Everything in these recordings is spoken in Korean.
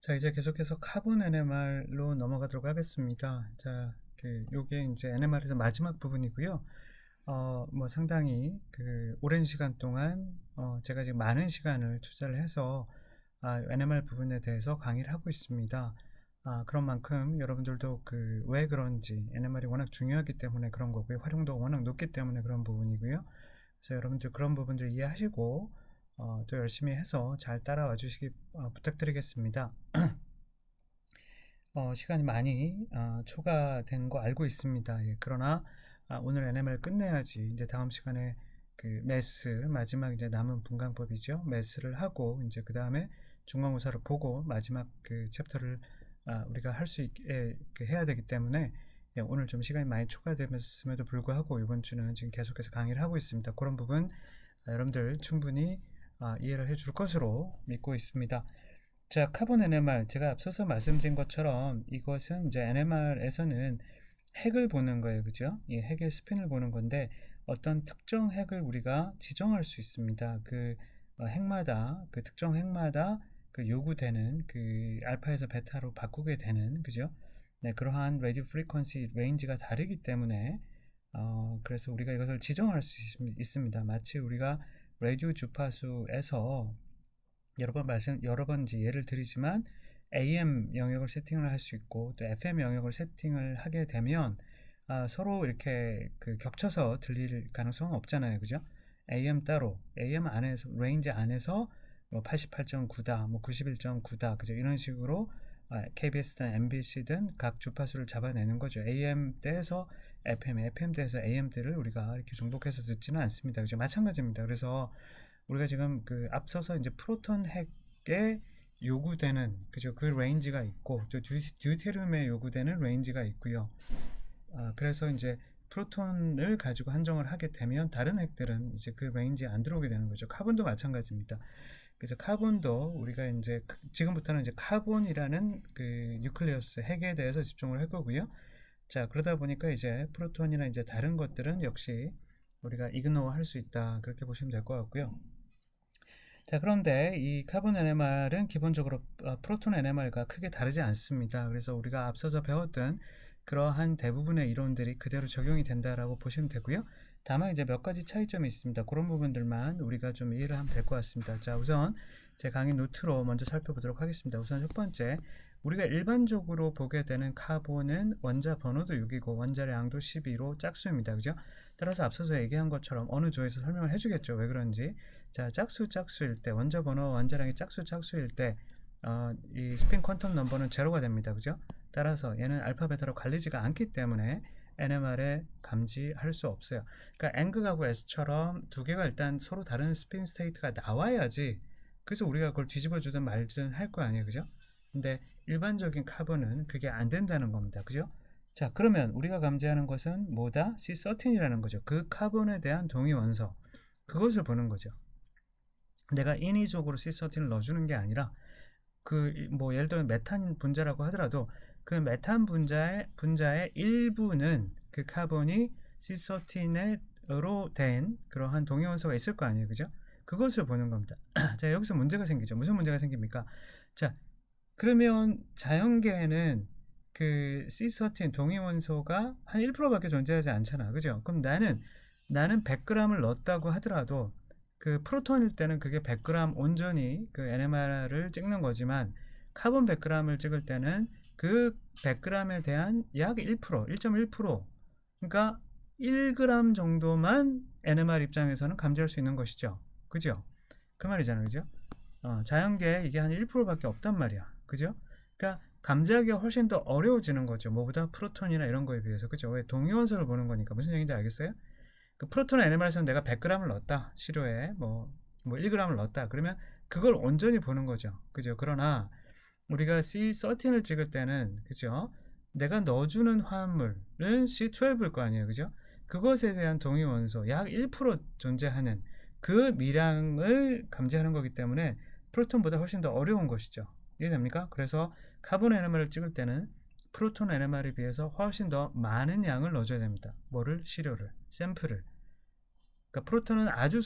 자, 이제 계속해서 카본 NMR로 넘어가도록 하겠습니다. 자, 요게 이제 NMR에서 마지막 부분이고요. 뭐 상당히 오랜 시간 동안 제가 지금 많은 시간을 투자를 해서 NMR 부분에 대해서 강의를 하고 있습니다. 그런 만큼 여러분들도 왜 그런지 NMR이 워낙 중요하기 때문에 그런 거고요. 활용도가 워낙 높기 때문에 그런 부분이고요. 그래서 여러분들 그런 부분들 이해하시고 또 열심히 해서 잘 따라와 주시기 부탁드리겠습니다. 시간이 많이 초과된 거 알고 있습니다. 예, 그러나 오늘 NMR 끝내야지 이제 다음 시간에 메스 마지막 이제 남은 분강법이죠. 메스를 하고 이제 그 다음에 중간고사를 보고 마지막 챕터를 우리가 할 수 있게 해야 되기 때문에 예, 오늘 좀 시간이 많이 초과됐음에도 불구하고 이번 주는 지금 계속해서 강의를 하고 있습니다. 그런 부분 여러분들 충분히 이해를 해줄 것으로 믿고 있습니다. 자, 카본 NMR 제가 앞서서 말씀드린 것처럼 이것은 이제 NMR에서는 핵을 보는 거예요, 그죠? 이 핵의 스핀을 보는 건데 어떤 특정 핵을 우리가 지정할 수 있습니다. 핵마다 특정 핵마다 요구되는 알파에서 베타로 바꾸게 되는 그죠? 네, 그러한 라디오 프리퀀시 레인지가 다르기 때문에 그래서 우리가 이것을 지정할 수 있습니다. 마치 우리가 라디오 주파수에서 여러 번 이제 예를 드리지만 AM 영역을 세팅을 할 수 있고 또 FM 영역을 세팅을 하게 되면 서로 이렇게 겹쳐서 들릴 가능성은 없잖아요, 그죠? AM 따로, AM 안에서 레인지 안에서 뭐 88.9다, 뭐 91.9다, 그죠? 이런 식으로 KBS든 MBC든 각 주파수를 잡아내는 거죠. AM 대에서 FM, FM 대에서 AM 대를 우리가 이렇게 중복해서 듣지는 않습니다, 그죠? 마찬가지입니다. 그래서 우리가 지금 앞서서 이제 프로톤 핵에 요구되는 그죠 그 레인지가 있고 또 듀테리움에 요구되는 레인지가 있고요. 그래서 이제 프로톤을 가지고 한정을 하게 되면 다른 핵들은 이제 그 레인지에 안 들어오게 되는 거죠. 카본도 마찬가지입니다. 그래서 카본도 우리가 이제 지금부터는 이제 카본이라는 뉴클리어스 핵에 대해서 집중을 할 거고요. 자, 그러다 보니까 이제 프로톤이나 이제 다른 것들은 역시 우리가 이그노어 할 수 있다, 그렇게 보시면 될 것 같고요. 자, 그런데 이 카본 NMR은 기본적으로 프로톤 NMR과 크게 다르지 않습니다. 그래서 우리가 앞서서 배웠던 그러한 대부분의 이론들이 그대로 적용이 된다라고 보시면 되고요. 다만 이제 몇 가지 차이점이 있습니다. 그런 부분들만 우리가 좀 이해를 하면 될 것 같습니다. 자, 우선 제 강의 노트로 먼저 살펴보도록 하겠습니다. 우선 첫 번째, 우리가 일반적으로 보게 되는 카본은 원자 번호도 6이고 원자량도 12로 짝수입니다. 그죠? 따라서 앞서서 얘기한 것처럼 어느 조에서 설명을 해주겠죠. 왜 그런지. 자, 짝수일 때 원자 번호 원자량이 짝수일 때 이 스핀 퀀텀 넘버는 제로가 됩니다. 그죠? 따라서 얘는 알파 베타로 갈리지가 않기 때문에 NMR에 감지할 수 없어요. 그러니까 N극하고 S처럼 두 개가 일단 서로 다른 스핀 스테이트가 나와야지, 그래서 우리가 그걸 뒤집어 주든 말든 할 거 아니에요. 그죠? 근데 일반적인 카본은 그게 안 된다는 겁니다. 그죠? 자, 그러면 우리가 감지하는 것은 뭐다? C13이라는 거죠. 그 카본에 대한 동위 원소, 그것을 보는 거죠. 내가 인위적으로 C13을 넣어주는 게 아니라 뭐 예를 들면 메탄 분자라고 하더라도 그 메탄 분자의 일부는 그 카본이 C13으로 된 그러한 동위원소가 있을 거 아니에요, 그죠? 그것을 보는 겁니다. 자, 여기서 문제가 생기죠. 무슨 문제가 생깁니까? 자, 그러면 자연계에는 C13 동위원소가 한 1%밖에 존재하지 않잖아, 그죠? 그럼 나는 100g을 넣었다고 하더라도 프로톤일 때는 그게 100g 온전히 NMR을 찍는 거지만 카본 100g을 찍을 때는 그 100g에 대한 약 1%, 1.1%, 그러니까 1g 정도만 NMR 입장에서는 감지할 수 있는 것이죠. 그죠? 그 말이잖아요. 그죠? 자연계에 이게 한 1%밖에 없단 말이야. 그죠? 그러니까 감지하기가 훨씬 더 어려워지는 거죠. 뭐보다 프로톤이나 이런 거에 비해서. 그죠? 왜 동위원소를 보는 거니까. 무슨 얘기인지 알겠어요? 프로톤 NMR에서는 내가 100g을 넣었다, 시료에 뭐 1g을 넣었다, 그러면 그걸 온전히 보는 거죠. 그죠? 그러나 우리가 C13을 찍을 때는, 그죠, 내가 넣어주는 화합물은 C12일 거 아니에요. 그죠? 그것에 대한 동위 원소 약 1% 존재하는 그 미량을 감지하는 거기 때문에 프로톤보다 훨씬 더 어려운 것이죠. 이해됩니까? 그래서 카본 NMR을 찍을 때는 프로톤 NMR에 비해서 훨씬 더 많은 양을 넣어줘야 됩니다. 뭐를? 시료를, 샘플을. 그러니까 프로톤은 아주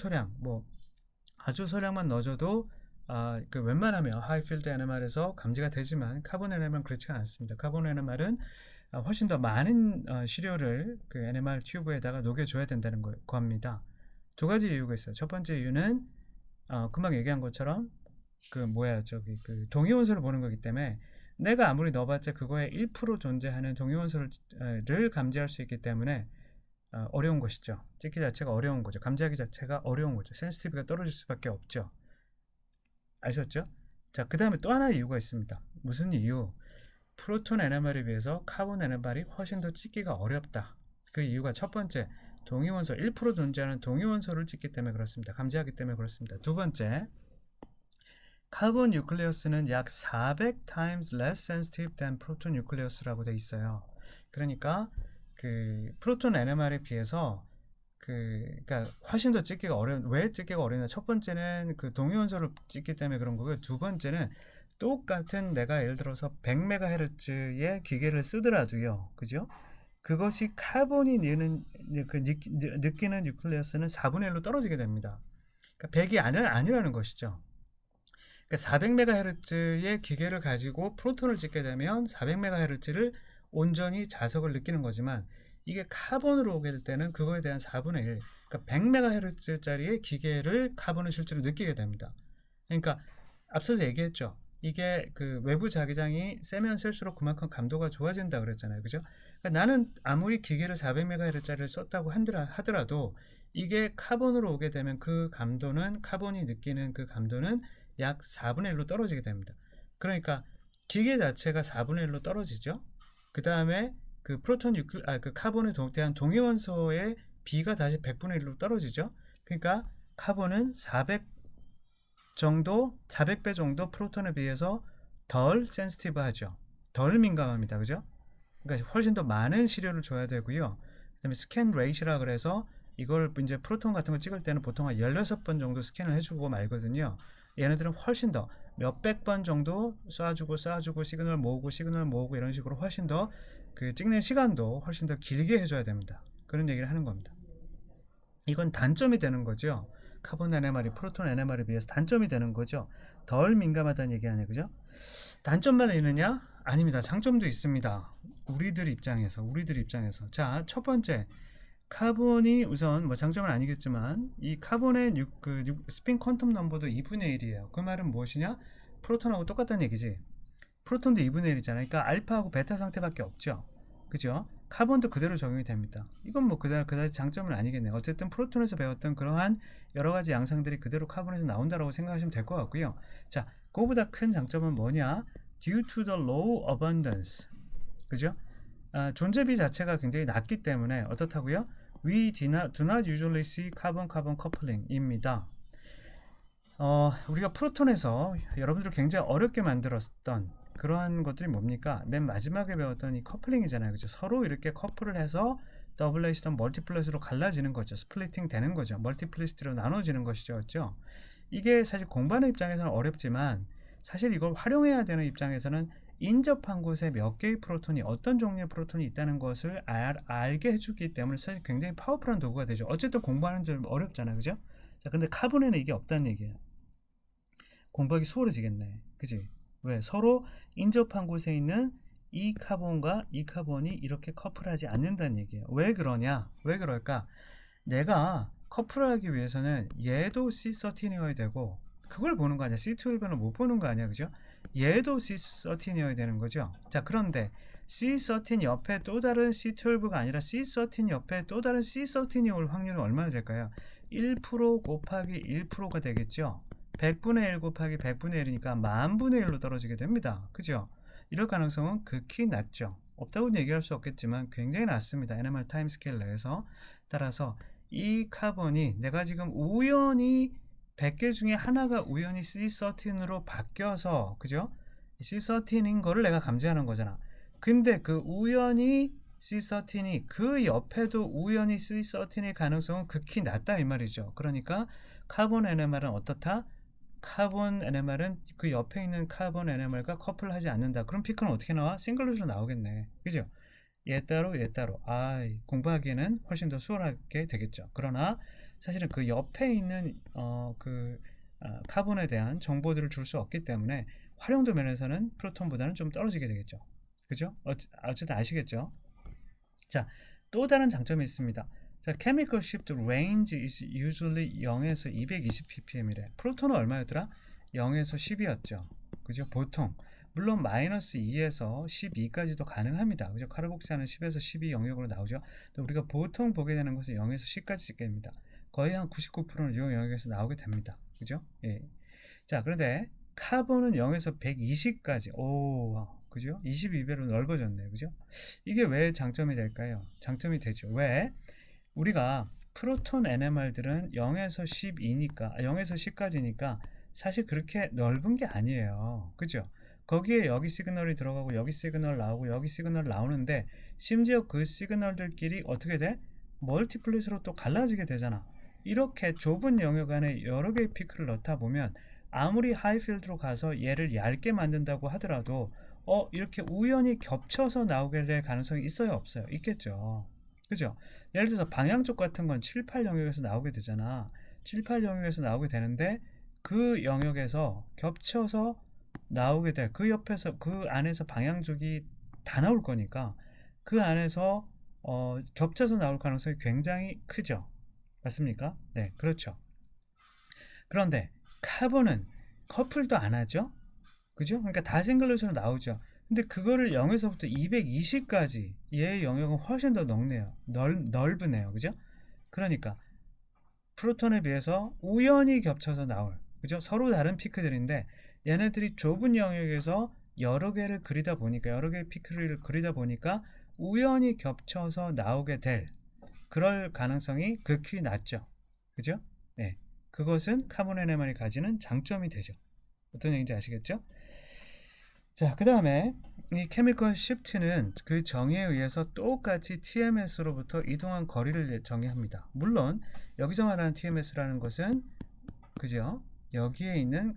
소량만 넣어줘도 그 웬만하면 하이필드 NMR에서 감지가 되지만 카본 NMR은 그렇지가 않습니다. 카본 NMR은 훨씬 더 많은 시료를 그 NMR 튜브에다가 녹여줘야 된다는 겁니다. 두 가지 이유가 있어요. 첫 번째 이유는 금방 얘기한 것처럼 그 그 동위원소를 보는 거기 때문에 내가 아무리 넣어봤자 그거에 1% 존재하는 동위원소를 감지할 수 있기 때문에 어려운 것이죠. 찍기 자체가 어려운 거죠. 감지하기 자체가 어려운 거죠. 센시티비가 떨어질 수밖에 없죠. 아셨죠? 자, 그 다음에 또 하나의 이유가 있습니다. 무슨 이유? 프로톤 NMR에 비해서 카본 NMR이 훨씬 더 찍기가 어렵다. 그 이유가 첫 번째, 동위원소 1% 존재하는 동위원소를 찍기 때문에 그렇습니다. 감지하기 때문에 그렇습니다. 두 번째, 카본 뉴클레어스는 약 400 times less sensitive than proton nucleus라고 돼 있어요. 그러니까 그 프로톤 NMR에 비해서 그러니까 훨씬 더 찍기가 어려운. 왜 찍기가 어려냐? 첫 번째는 그 동위원소를 찍기 때문에 그런 거고요. 두 번째는 똑같은 내가 예를 들어서 100MHz의 기계를 쓰더라도요, 그죠? 그것이 카본이 느끼는 뉴클레어스는 4분의 1로 떨어지게 됩니다. 그러니까 100이 아니라는 것이죠. 그러니까 400MHz의 기계를 가지고 프로톤을 찍게 되면 400MHz를 온전히 자석을 느끼는 거지만 이게 카본으로 오게 될 때는 그거에 대한 4분의 1, 그러니까 100MHz짜리의 기계를 카본을 실제로 느끼게 됩니다. 그러니까 앞서서 얘기했죠. 이게 그 외부 자기장이 세면 셀수록 그만큼 감도가 좋아진다 그랬잖아요. 그죠? 그러니까 나는 아무리 기계를 400MHz짜리를 썼다고 하더라도 이게 카본으로 오게 되면 그 감도는 카본이 느끼는 그 감도는 약 4분의 1로 떨어지게 됩니다. 그러니까 기계 자체가 4분의 1로 떨어지죠. 그 다음에 그 그 카본에 대한 동위원소의 비가 다시 100분의 1로 떨어지죠. 그러니까 카본은 400배 정도 프로톤에 비해서 덜 센시티브하죠. 덜 민감합니다. 그죠? 그러니까 훨씬 더 많은 시료를 줘야 되고요. 그다음에 스캔 레이시라 그래서 이걸 이제 프로톤 같은 거 찍을 때는 보통 한 16번 정도 스캔을 해주고 말거든요. 얘네들은 훨씬 더 몇백 번 정도 쏴주고 시그널 모으고 이런 식으로 훨씬 더 그 찍는 시간도 훨씬 더 길게 해줘야 됩니다. 그런 얘기를 하는 겁니다. 이건 단점이 되는 거죠. 카본 NMR이 프로톤 NMR에 비해서 단점이 되는 거죠. 덜 민감하다는 얘기 아니에요, 그죠? 단점만 있느냐? 아닙니다. 장점도 있습니다. 우리들 입장에서. 자, 첫 번째, 카본이 우선 뭐 장점은 아니겠지만 이 카본의 스핀 퀀텀 넘버도 2분의 1이에요. 그 말은 무엇이냐? 프로톤하고 똑같다는 얘기지. 프로톤도 2분의 1이잖아요. 그러니까 알파하고 베타 상태밖에 없죠. 그죠? 카본도 그대로 적용이 됩니다. 이건 뭐 그다지 장점은 아니겠네요. 어쨌든 프로톤에서 배웠던 그러한 여러 가지 양상들이 그대로 카본에서 나온다라고 생각하시면 될 것 같고요. 자, 그거보다 큰 장점은 뭐냐? Due to the low abundance. 그죠? 존재비 자체가 굉장히 낮기 때문에 어떻다고요? We do not usually see carbon-carbon coupling입니다. 우리가 프로톤에서 여러분들 굉장히 어렵게 만들었던 그러한 것들이 뭡니까? 맨 마지막에 배웠던 이 커플링이잖아요. 그죠? 서로 이렇게 커플을 해서 더블렛이든 멀티플렛으로 갈라지는 거죠. 스플리팅 되는 거죠. 멀티플리시티로 나눠지는 것이죠. 그죠? 이게 사실 공부하는 입장에서는 어렵지만 사실 이걸 활용해야 되는 입장에서는 인접한 곳에 몇 개의 프로톤이 어떤 종류의 프로톤이 있다는 것을 알게 해주기 때문에 사실 굉장히 파워풀한 도구가 되죠. 어쨌든 공부하는 좀 어렵잖아요. 그죠? 자, 근데 카본에는 이게 없다는 얘기예요. 공부하기 수월해지겠네. 그지? 왜? 서로 인접한 곳에 있는 이 카본과 이 카본이 이렇게 커플하지 않는다는 얘기예요. 왜 그러냐? 왜 그럴까? 내가 커플하기 위해서는 얘도 C13이어야 되고 그걸 보는 거 아니야. C12는 못 보는 거 아니야. 그죠? 얘도 C13이어야 되는 거죠. 자, 그런데 C13 옆에 또 다른 C12가 아니라 C13 옆에 또 다른 C13이 올 확률은 얼마나 될까요? 1% 곱하기 1%가 되겠죠. 100분의 1 곱하기 100분의 1이니까 만분의 1로 떨어지게 됩니다. 그죠? 이럴 가능성은 극히 낮죠. 없다고는 얘기할 수 없겠지만 굉장히 낮습니다. NMR 타임스케일 내에서. 따라서 이 카본이 내가 지금 우연히 100개 중에 하나가 우연히 C13으로 바뀌어서, 그죠? C13인 거를 내가 감지하는 거잖아. 근데 그 우연히 C13이 그 옆에도 우연히 C13의 가능성은 극히 낮다 이 말이죠. 그러니까 카본 NMR은 어떻다? 카본 NMR은 그 옆에 있는 카본 NMR과 커플하지 않는다. 그럼 피크는 어떻게 나와? 싱글루즈로 나오겠네. 그죠? 얘 따로 공부하기에는 훨씬 더 수월하게 되겠죠. 그러나 사실은 그 옆에 있는 카본에 대한 정보들을 줄 수 없기 때문에 활용도 면에서는 프로톤보다는 좀 떨어지게 되겠죠. 그죠? 어쨌든 아시겠죠? 자, 또 다른 장점이 있습니다. 자, chemical shift range is usually 0에서 220 ppm이래. 프로톤은 얼마였더라? 0에서 10이었죠. 그죠? 보통. 물론 마이너스 2에서 12까지도 가능합니다. 그죠? 카르복시아는 10에서 12 영역으로 나오죠. 또 우리가 보통 보게 되는 것은 0에서 10까지 찍게 됩니다. 거의 한 99%는 이 영역에서 나오게 됩니다. 그죠? 예. 자, 그런데 카본은 0에서 120까지. 오, 그죠? 22배로 넓어졌네요. 그죠? 이게 왜 장점이 될까요? 장점이 되죠. 왜? 우리가 프로톤 NMR들은 0에서 12니까 0에서 10까지니까 사실 그렇게 넓은 게 아니에요. 그죠? 거기에 여기 시그널이 들어가고 여기 시그널 나오고 여기 시그널 나오는데 심지어 그 시그널들끼리 어떻게 돼? 멀티플릿으로 또 갈라지게 되잖아. 이렇게 좁은 영역 안에 여러 개의 피크를 넣다 보면 아무리 하이필드로 가서 얘를 얇게 만든다고 하더라도 이렇게 우연히 겹쳐서 나오게 될 가능성이 있어요, 없어요? 있겠죠. 그죠? 예를 들어서 방향 쪽 같은 건 7, 8 영역에서 나오게 되잖아. 7, 8 영역에서 나오게 되는데 그 영역에서 겹쳐서 나오게 될 그 옆에서 그 안에서 방향 쪽이 다 나올 거니까 그 안에서 겹쳐서 나올 가능성이 굉장히 크죠. 맞습니까? 네, 그렇죠. 그런데 카본은 커플도 안 하죠. 그죠? 그러니까 다 싱글루션으로 나오죠. 근데 그거를 0에서부터 220까지 얘의 영역은 훨씬 더 넓네요. 넓으네요. 그죠? 그러니까 프로톤에 비해서 우연히 겹쳐서 나올, 그죠? 서로 다른 피크들인데 얘네들이 좁은 영역에서 여러 개를 그리다 보니까 여러 개의 피크를 그리다 보니까 우연히 겹쳐서 나오게 될 그럴 가능성이 극히 낮죠. 그죠? 네. 그것은 카본 NMR이 가지는 장점이 되죠. 어떤 얘기인지 아시겠죠? 자, 그 다음에 이 케미컬 시프트는 그 정의에 의해서 똑같이 TMS로부터 이동한 거리를 정의합니다. 물론 여기서 말하는 TMS라는 것은 그죠? 여기에 있는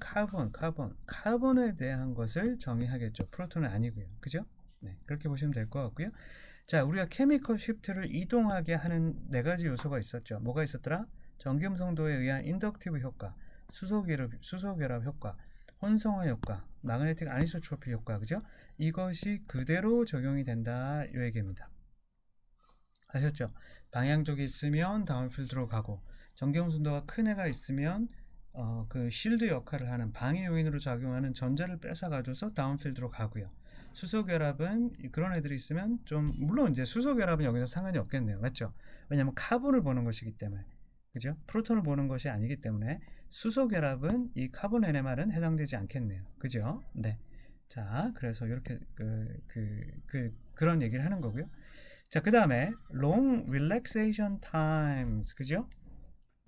카본에 대한 것을 정의하겠죠. 프로톤은 아니고요. 그죠? 네, 그렇게 보시면 될 것 같고요. 자, 우리가 케미컬 시프트를 이동하게 하는 네 가지 요소가 있었죠. 뭐가 있었더라? 전기음성도에 의한 인덕티브 효과, 수소결합 효과, 혼성화 효과, 마그네틱 아니소트로피 효과, 그죠? 이것이 그대로 적용이 된다 이 얘기입니다. 아셨죠? 방향족이 있으면 다운필드로 가고 전기음성도가 큰 애가 있으면 그 실드 역할을 하는 방해 요인으로 작용하는 전자를 뺏어가줘서 다운필드로 가고요. 수소결합은 그런 애들이 있으면 좀 물론 이제 수소결합은 여기서 상관이 없겠네요. 맞죠? 왜냐하면 카본을 보는 것이기 때문에 그죠? 프로톤을 보는 것이 아니기 때문에 수소결합은 이 카본 NMR은 해당되지 않겠네요. 그죠? 네. 자, 그래서 이렇게 그런 얘기를 하는 거고요. 자, 그 다음에 long relaxation times, 그죠?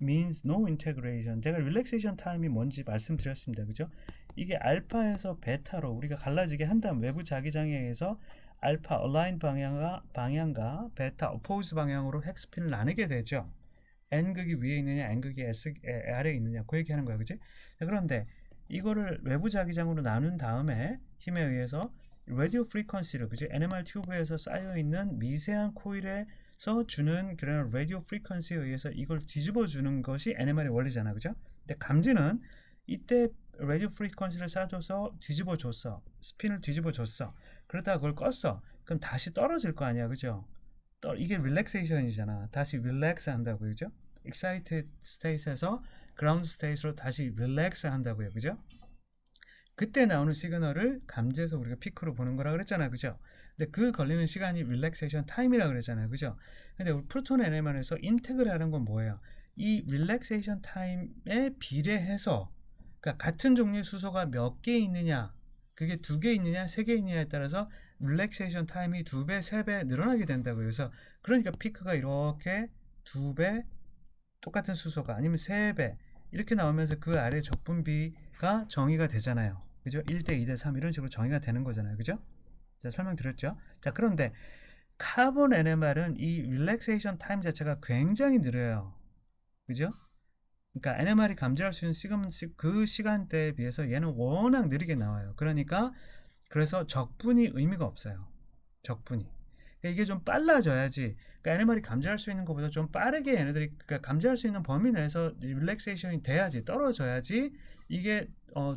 means no integration. 제가 relaxation time이 뭔지 말씀드렸습니다. 그죠? 이게 알파에서 베타로 우리가 갈라지게 한다면 외부 자기장에 의해서 알파 align 방향과 베타 oppose 방향으로 핵스핀을 나누게 되죠. N극이 위에 있느냐 N극이 아래에 있느냐 그 얘기하는 거야. 그치? 그런데 이거를 외부 자기장으로 나눈 다음에 힘에 의해서 라디오 프리퀀시를 그치? NMR 튜브에서 쌓여있는 미세한 코일에서 주는 그런 라디오 프리퀀시에 의해서 이걸 뒤집어 주는 것이 NMR의 원리잖아. 그죠? 근데 감지는 이때 라디오 프리퀀시를 쏴줘서 뒤집어 줬어. 스핀을 뒤집어 줬어. 그러다가 그걸 껐어. 그럼 다시 떨어질 거 아니야. 그죠? 이게 릴렉세이션이잖아. 다시 릴렉스 한다고 그죠? excited state에서 ground state로 다시 릴렉스 한다고요. 그죠? 그때 나오는 시그널을 감지해서 우리가 피크로 보는 거라 그랬잖아. 그죠? 근데 그 걸리는 시간이 릴렉세이션 타임이라 그랬잖아요. 그죠? 근데 우리 프로톤 NMR에서 인테그라는 건 뭐예요? 이 릴렉세이션 타임에 비례해서 그러니까 같은 종류의 수소가 몇 개 있느냐 그게 2개 있느냐 3개 있느냐에 따라서 릴렉세이션 타임이 2배, 3배 늘어나게 된다고요. 그래서 그러니까 피크가 이렇게 2배 똑같은 수소가 아니면 3배 이렇게 나오면서 그 아래 적분비가 정의가 되잖아요. 그죠? 1대 2대 3 이런 식으로 정의가 되는 거잖아요. 그죠? 자, 설명드렸죠? 자, 그런데 카본 NMR은 이 릴렉세이션 타임 자체가 굉장히 느려요. 그죠? 그러니까 NMR이 감지할 수 있는 그 시간대에 비해서 얘는 워낙 느리게 나와요. 그러니까 그래서 적분이 의미가 없어요. 적분이. 그러니까 이게 좀 빨라져야지. 그러니까 NMR이 감지할 수 있는 것보다 좀 빠르게 얘네들이 그러니까 감지할 수 있는 범위 내에서 릴렉세이션이 돼야지 떨어져야지 이게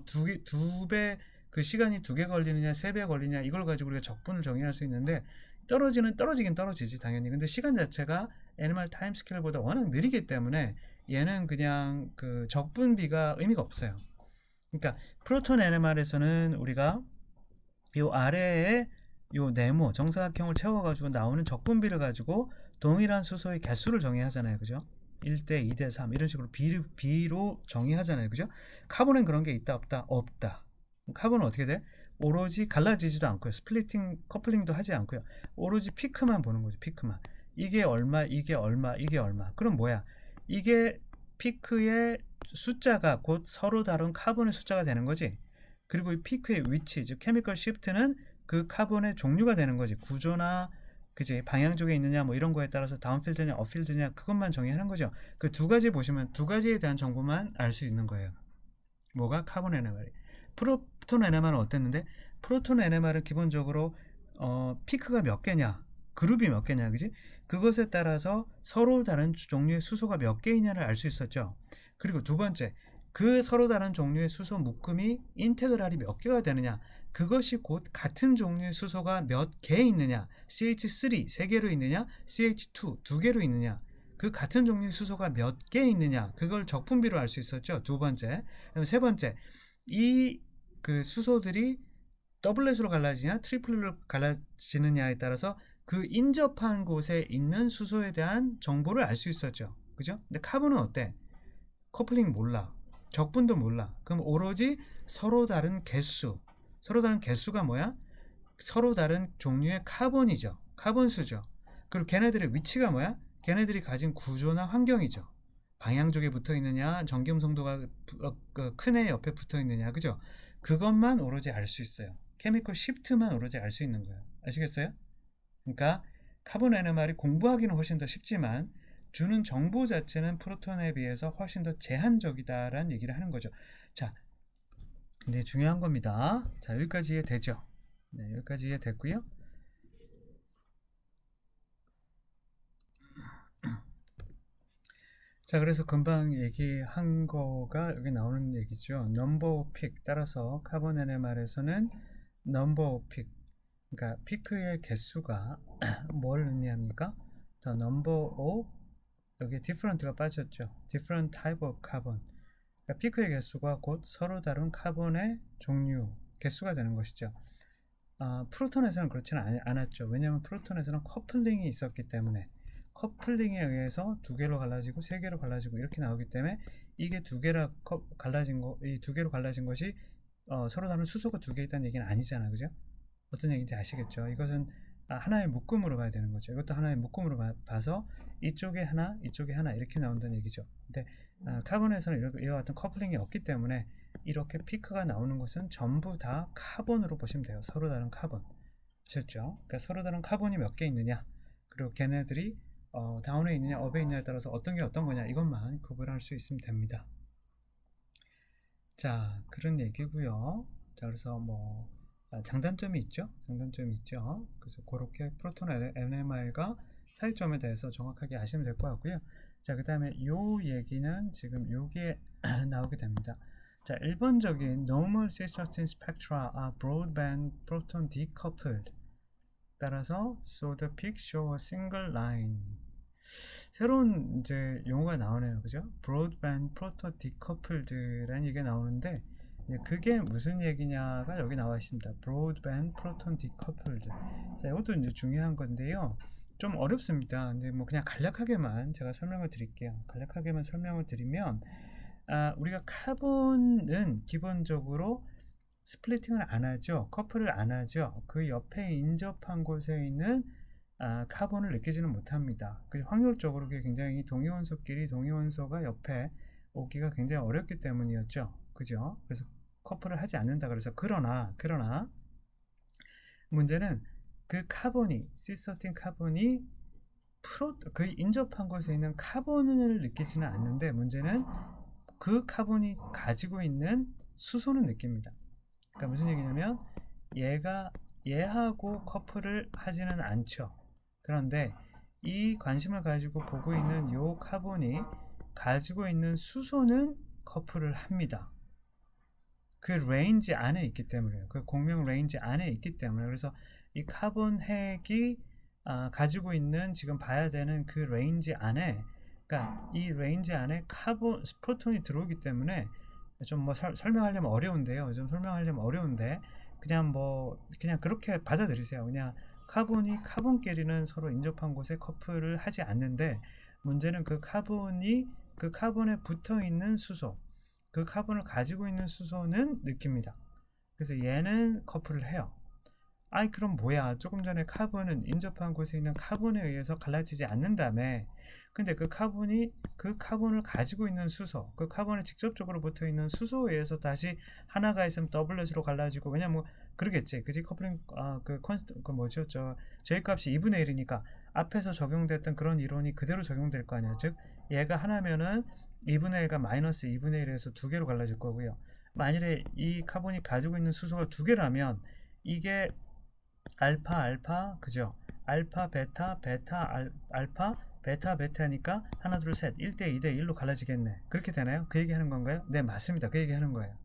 두 배 그 시간이 2배 걸리느냐 3배 걸리냐 이걸 가지고 우리가 적분을 정의할 수 있는데 떨어지긴 떨어지지 당연히. 근데 시간 자체가 NMR 타임 스케일보다 워낙 느리기 때문에 얘는 그냥 그 적분비가 의미가 없어요. 그러니까 프로톤 NMR에서는 우리가 요 아래에 요 네모 정사각형을 채워가지고 나오는 적분비를 가지고 동일한 수소의 개수를 정의하잖아요, 그죠? 1대 2대 3 이런 식으로 B로 정의하잖아요, 그죠? 카본엔 그런 게 있다 없다? 없다. 카본은 어떻게 돼? 오로지 갈라지지도 않고요. 스플리팅 커플링도 하지 않고요. 오로지 피크만 보는 거죠. 피크만. 이게 얼마, 이게 얼마, 이게 얼마. 그럼 뭐야? 이게 피크의 숫자가 곧 서로 다른 카본의 숫자가 되는 거지. 그리고 이 피크의 위치, 즉 케미컬 시프트는 그 카본의 종류가 되는 거지. 구조나 그지 방향 쪽에 있느냐 뭐 이런 거에 따라서 다운필드냐 업필드냐 그것만 정의하는 거죠. 그 두 가지 보시면 두 가지에 대한 정보만 알 수 있는 거예요. 뭐가 카본 NMR. 프로톤 NMR은 어땠는데 프로톤 NMR은 기본적으로 피크가 몇 개냐 그룹이 몇 개냐 그지 그것에 따라서 서로 다른 종류의 수소가 몇 개이냐를 알 수 있었죠. 그리고 두 번째 그 서로 다른 종류의 수소 묶음이 인테그랄이 몇 개가 되느냐 그것이 곧 같은 종류의 수소가 몇 개 있느냐 CH3 3개로 있느냐 CH2 2개로 있느냐 그 같은 종류의 수소가 몇 개 있느냐 그걸 적분비로 알 수 있었죠. 두 번째. 그다음에 세 번째 이 그 수소들이 더블렛으로 갈라지냐 트리플렛으로 갈라지느냐에 따라서 그 인접한 곳에 있는 수소에 대한 정보를 알 수 있었죠. 그죠? 근데 카본은 어때? 커플링 몰라. 적분도 몰라. 그럼 오로지 서로 다른 개수. 서로 다른 개수가 뭐야? 서로 다른 종류의 카본이죠. 카본수죠. 그리고 걔네들의 위치가 뭐야? 걔네들이 가진 구조나 환경이죠. 방향 쪽에 붙어 있느냐, 전기음성도가 큰 애 옆에 붙어 있느냐, 그죠? 그것만 오로지 알 수 있어요. 케미컬 시프트만 오로지 알 수 있는 거예요. 아시겠어요? 그러니까 카본 NMR이 공부하기는 훨씬 더 쉽지만 주는 정보 자체는 프로톤에 비해서 훨씬 더 제한적이다라는 얘기를 하는 거죠. 자, 근데 중요한 겁니다. 자, 여기까지 이해되죠? 네, 여기까지 이해됐고요. 자, 그래서 금방 얘기한 거가 여기 나오는 얘기죠. 넘버 픽 따라서 카본 NMR에서는 넘버 픽 그러니까 피크의 개수가 뭘 의미합니까? The number of 여기 different가 빠졌죠. different type of carbon 그러니까 피크의 개수가 곧 서로 다른 카본의 종류 개수가 되는 것이죠. 프로톤에서는 그렇지는 않았죠. 왜냐하면 프로톤에서는 커플링이 있었기 때문에 커플링에 의해서 두 개로 갈라지고 세 개로 갈라지고 이렇게 나오기 때문에 이게 두 개로 갈라진 이 두 개로 갈라진 것이 서로 다른 수소가 두 개 있다는 얘기는 아니잖아, 그죠? 어떤 얘기인지 아시겠죠? 이것은 하나의 묶음으로 봐야 되는 거죠. 이것도 하나의 묶음으로 봐서 이쪽에 하나, 이쪽에 하나 이렇게 나온다는 얘기죠. 근데 카본에서는 이와 같은 커플링이 없기 때문에 이렇게 피크가 나오는 것은 전부 다 카본으로 보시면 돼요. 서로 다른 카본. 아셨죠? 그러니까 서로 다른 카본이 몇 개 있느냐, 그리고 걔네들이 다운에 있느냐, 업에 있느냐에 따라서 어떤 게 어떤 거냐 이것만 구분할 수 있으면 됩니다. 자, 그런 얘기고요. 자, 그래서 뭐 장단점이 있죠. 장단점이 있죠. 그래서 그렇게 프로톤 NMR과 차이점에 대해서 정확하게 아시면 될 것 같고요. 자, 그 다음에 요 얘기는 지금 여기에 나오게 됩니다. 자, 일반적인 normal cis13 spectra are broadband proton decoupled. 따라서 so the peak show a single line. 새로운 이제 용어가 나오네요, 그죠? broadband proton decoupled라는 얘기가 나오는데 그게 무슨 얘기냐가 여기 나와 있습니다. broadband proton decoupled. 자, 이것도 이제 중요한 건데요. 좀 어렵습니다. 근데 뭐 그냥 간략하게만 제가 설명을 드릴게요. 간략하게만 설명을 드리면 우리가 카본은 기본적으로 스플리팅을 안 하죠. 커플을 안 하죠. 그 옆에 인접한 곳에 있는 카본을 느끼지는 못합니다. 확률적으로 그게 굉장히 동위원소끼리 동위원소가 옆에 오기가 굉장히 어렵기 때문이었죠. 그죠? 그래서 커플을 하지 않는다. 그래서 그러나 문제는 그 카본이 C13 카본이 그 인접한 곳에 있는 카본을 느끼지는 않는데 문제는 그 카본이 가지고 있는 수소는 느낍니다. 그러니까 무슨 얘기냐면 얘하고 커플을 하지는 않죠. 그런데 이 관심을 가지고 보고 있는 요 카본이 가지고 있는 수소는 커플을 합니다. 그 레인지 안에 있기 때문에요. 그 공명 레인지 안에 있기 때문에. 그래서 이 카본 핵이 가지고 있는 지금 봐야 되는 그 레인지 안에, 그러니까 이 레인지 안에 카본 프로톤이 들어오기 때문에 좀 뭐 설명하려면 어려운데요. 좀 설명하려면 어려운데 그냥 그렇게 받아들이세요. 그냥 카본이 카본끼리는 서로 인접한 곳에 커플을 하지 않는데, 문제는 그 카본이 그 카본에 붙어 있는 수소, 그 카본을 가지고 있는 수소는 느낍니다. 그래서 얘는 커플을 해요. 아이 그럼 뭐야, 조금 전에 카본은 인접한 곳에 있는 카본에 의해서 갈라지지 않는다며. 근데 그 카본을 가지고 있는 수소, 그 카본에 직접적으로 붙어 있는 수소에 의해서 다시 하나가 있으면 더블렛으로 갈라지고, 왜냐면 뭐 그러겠지, 그지? 커플링 그 뭐죠, 저 J 값이 2분의 1이니까 앞에서 적용됐던 그런 이론이 그대로 적용될 거 아니야. 즉 얘가 하나면은 2분의 1과 마이너스 2분의 1에서 두 개로 갈라질 거고요. 만일에 이 카본이 가지고 있는 수소가 두 개라면 이게 알파 알파, 그죠? 알파 베타 베타 알파 베타 베타니까 하나 둘 셋 1대 2대 1로 갈라지겠네. 그렇게 되나요? 그 얘기 하는 건가요? 네, 맞습니다. 그 얘기 하는 거예요.